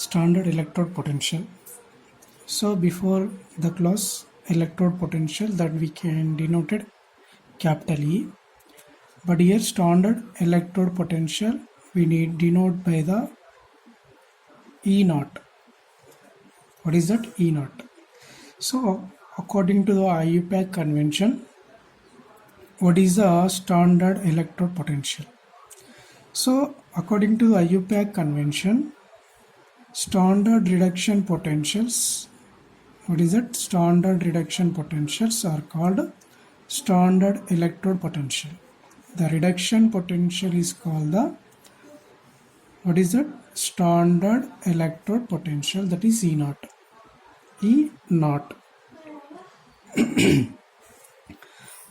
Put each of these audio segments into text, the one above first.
standard electrode potential. So before the class electrode potential that we can denoted capital E, but here standard electrode potential we need denote by the E naught. What is that? E naught. So according to the IUPAC convention, what is the standard electrode potential? So according to the IUPAC convention, standard reduction potentials, what is it? Standard reduction potentials are called standard electrode potential. The reduction potential is called the, what is that? Standard electrode potential, that is E naught. E naught.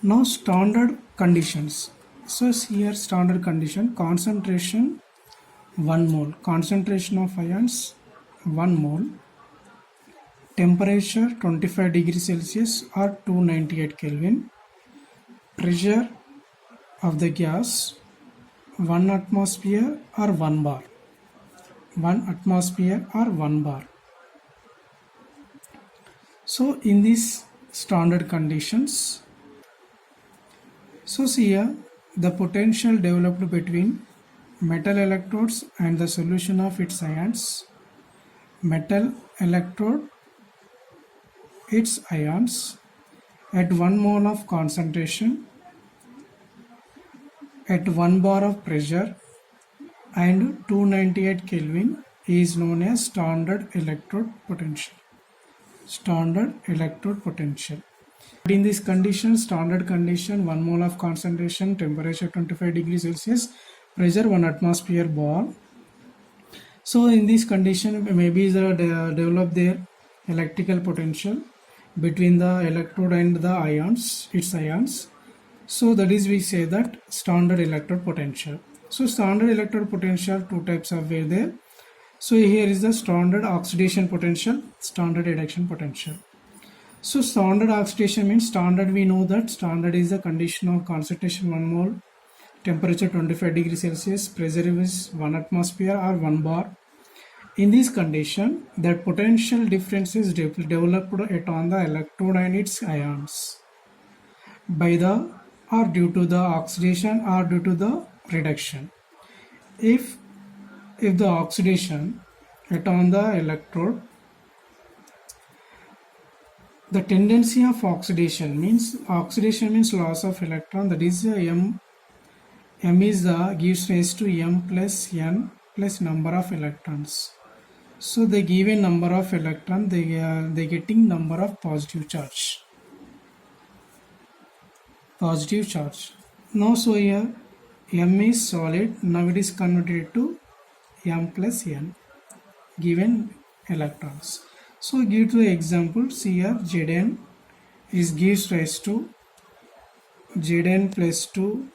Now standard conditions. So here standard condition, concentration 1 mole, concentration of ions 1 mole, temperature 25 degrees Celsius or 298 Kelvin, pressure of the gas 1 atmosphere or 1 bar, 1 atmosphere or 1 bar. So in these standard conditions, so see here the potential developed between metal electrodes and the solution of its ions. Metal electrode, its ions at 1 mole of concentration, at 1 bar of pressure and 298 Kelvin is known as standard electrode potential. Standard electrode potential. In this condition, standard condition, 1 mole of concentration, temperature 25 degrees Celsius, pressure 1 atmosphere bar. So in this condition, maybe develop their electrical potential between the electrode and the ions, its ions. So that is, we say that standard electrode potential. So standard electrode potential, two types of were there. So here is the standard oxidation potential, standard reduction potential. So standard oxidation means standard, we know that standard is the condition of concentration 1 mole, temperature 25 degrees Celsius, pressure is 1 atmosphere or 1 bar. In this condition, that potential difference is developed on the electrode and its ions by the or due to the oxidation or due to the reduction. If the oxidation on the electrode, the tendency of oxidation means loss of electron, that is M is the gives rise to M plus N plus number of electrons. So the given number of electron, they getting number of positive charge. Positive charge. Now so here M is solid, now it is converted to M plus N given electrons. So give to the examples here, Zn is gives rise to Zn plus 2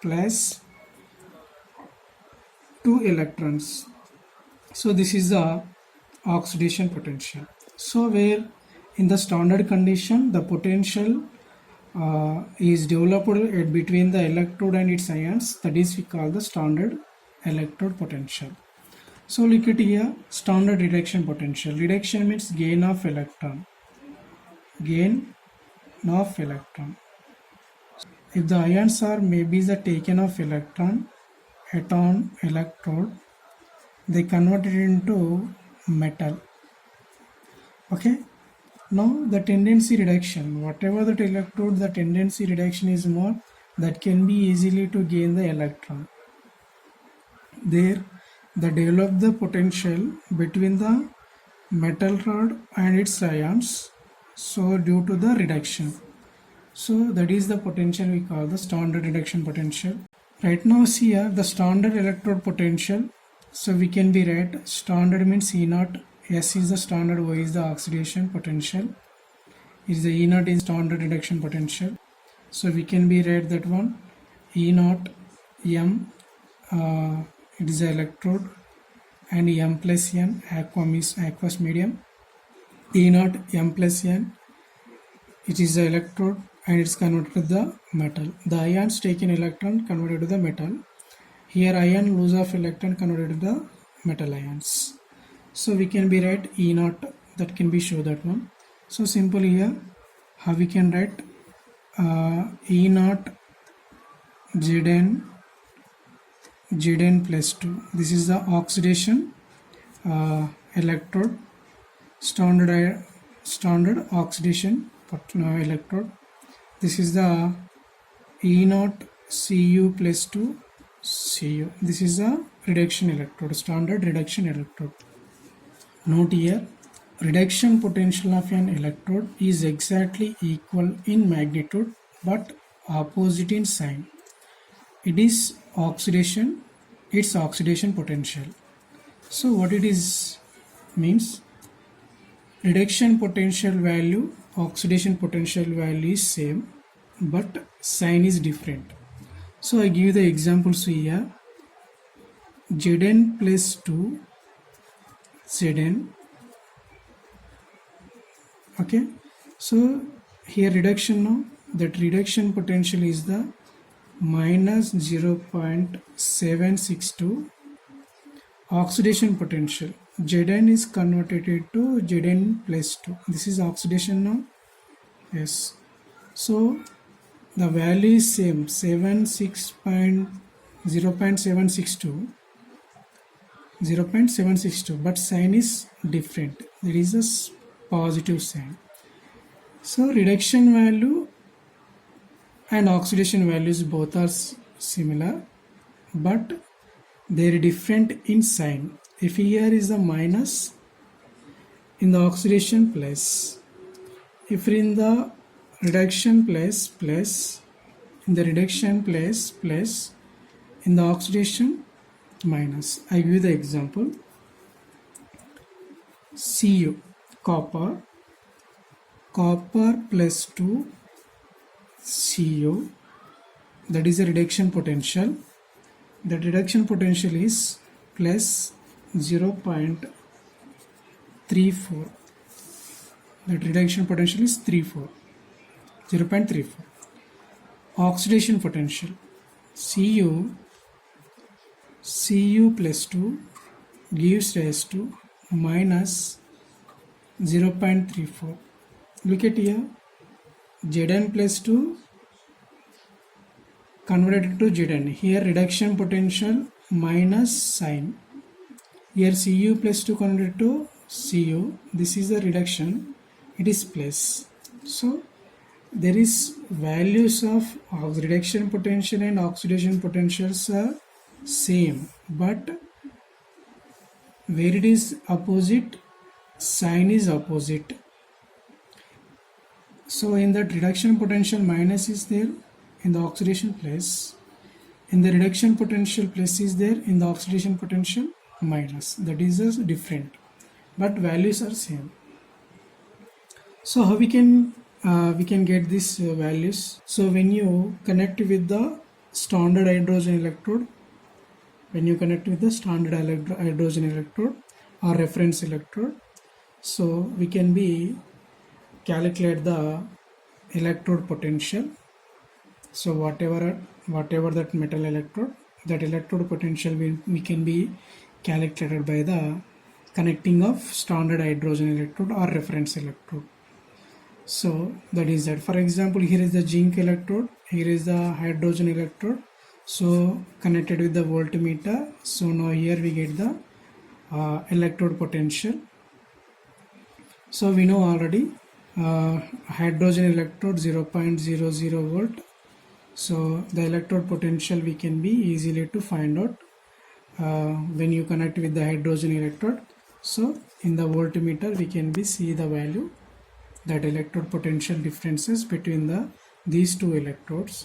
plus 2 electrons. So this is the oxidation potential. So where in the standard condition the potential is developed between the electrode and its ions, that is we call the standard electrode potential. So look at here, standard reduction potential. Reduction means gain of electron. Gain of electron. If the ions are maybe the taken of electron at on electrode, they convert it into metal. Okay. Now the tendency reduction, whatever that electrode, the tendency reduction is more, that can be easily to gain the electron. There, they develop the potential between the metal rod and its ions, so due to the reduction. So that is the potential we call the standard reduction potential. Right now see here the standard electrode potential. So we can be write standard means E naught, S is the standard, Y is the oxidation potential, is the E naught is standard reduction potential. So we can be write that one, E naught M, it is the electrode, and M plus N, aqueous medium, E naught M plus N, it is the electrode and it's converted to the metal. The ions taken electron converted to the metal. Here ion lose of electron converted to the metal ions. So we can be write E naught, that can be show that one. So simple here, how we can write E naught Zn plus 2. This is the oxidation electrode, standard oxidation electrode. This is the E naught Cu plus 2 Cu. This is the reduction electrode, standard reduction electrode. Note here, reduction potential of an electrode is exactly equal in magnitude but opposite in sign. It is oxidation, its oxidation potential. So what it is means, reduction potential value, oxidation potential value is same but sign is different. So I give the examples here. Zn plus 2 Zn. Okay, so here reduction now, that reduction potential is the minus 0.762. Oxidation potential, Zn is converted to Zn plus 2. This is oxidation now. Yes, so the value is same, 0.762, but sign is different. There is a positive sign. So reduction value and oxidation values both are similar, but they are different in sign. If here is the minus, in the oxidation plus. If in the reduction plus, in the reduction plus, in the oxidation minus. I give you the example. Cu, copper plus 2 Cu, that is a reduction potential. The reduction potential is plus 0.34. That reduction potential is 0.34. Oxidation potential, Cu plus 2 gives rise to minus 0.34. Look at here, Zn plus 2 converted to Zn. Here reduction potential minus sign. Here Cu plus 2 converted to Cu. This is the reduction. It is plus. So there is values of reduction potential and oxidation potentials are same, but where it is opposite, sign is opposite. So in that reduction potential minus is there, in the oxidation plus. In the reduction potential plus is there, in the oxidation potential minus. That is different, but values are same. So how we can get these values? So when you connect with the standard hydrogen electrode, or reference electrode, so we can calculate the electrode potential. So whatever that metal electrode, that electrode potential we can be calculated by the connecting of standard hydrogen electrode or reference electrode. So that is that. For example, here is the zinc electrode, here is the hydrogen electrode. So connected with the voltmeter. So now here we get the electrode potential. So we know already hydrogen electrode 0.00 volt. So the electrode potential we can be easily to find out when you connect with the hydrogen electrode. So in the voltmeter we can see the value, that electrode potential differences between these two electrodes.